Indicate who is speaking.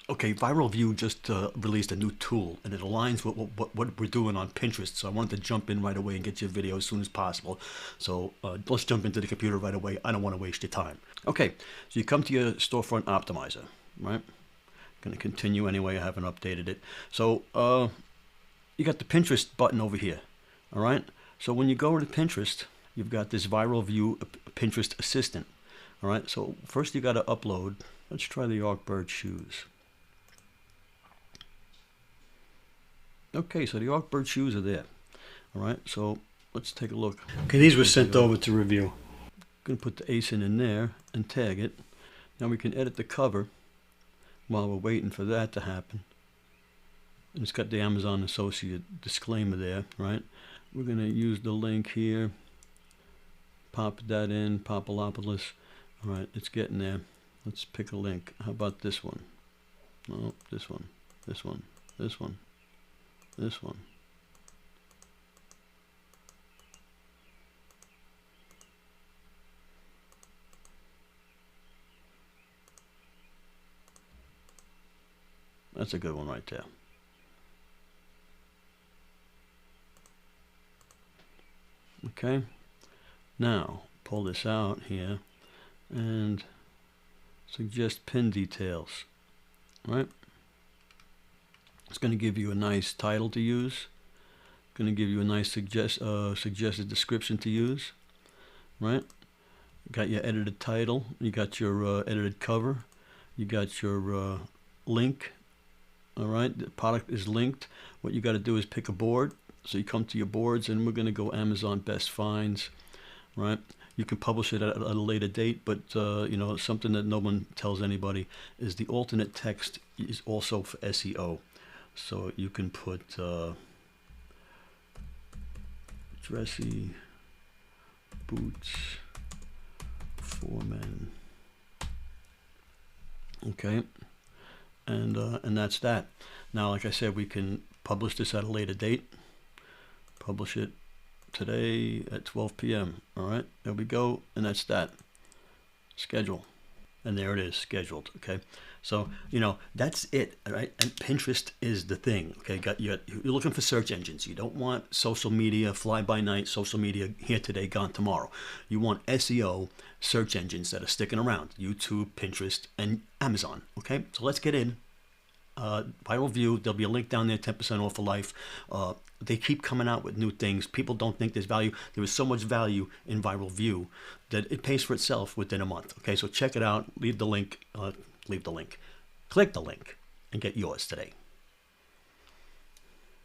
Speaker 1: Okay, Viral Vue just released a new tool, and it aligns with what we're doing on Pinterest. So I wanted to jump in right away and get your video as soon as possible. So let's jump into the computer right away. I don't want to waste your time. Okay, so you come to your storefront optimizer, right? Going to continue anyway. I haven't updated it. So you got the Pinterest button over here. All right. So when you go to Pinterest, you've got this Viral Vue Pinterest assistant. All right. So first you got to upload. Let's try the Bird shoes. Okay, so the Bird shoes are there. All right, so let's take a look. Okay, these were sent over to review. I'm going to put the ASIN in there and tag it. Now we can edit the cover while we're waiting for that to happen. And it's got the Amazon Associate disclaimer there, right? We're going to use the link here. Pop that in, Popolopolis. All right, it's getting there. Let's pick a link. How about this one? No, this one, this one, this one. This one. That's a good one right there. Okay. Now, pull this out here and suggest pin details. Right? It's going to give you a nice title to use. Going to give you a nice suggested description to use. Right? Got your edited title. You got your edited cover. You got your link. All right. The product is linked. What you got to do is pick a board. So you come to your boards, and we're going to go Amazon Best Finds. Right? You can publish it at a later date, but you know, something that no one tells anybody is the alternate text is also for SEO. So you can put dressy boots for men. Okay, and that's that. Now, like I said, we can publish this at a later date. Publish it today at 12 p.m. All right, there we go, and that's that. Schedule. And there it is, scheduled. Okay, so you know that's it, all right? And Pinterest is the thing. Okay, you're looking for search engines. You don't want social media, fly by night, social media here today, gone tomorrow. You want SEO search engines that are sticking around: YouTube, Pinterest, and Amazon. Okay, so let's get in. Viral Vue, there'll be a link down there, 10% off for life. They keep coming out with new things. People don't think there's value. There is so much value in Viral Vue that it pays for itself within a month. Okay, so check it out. Click the link, and get yours today.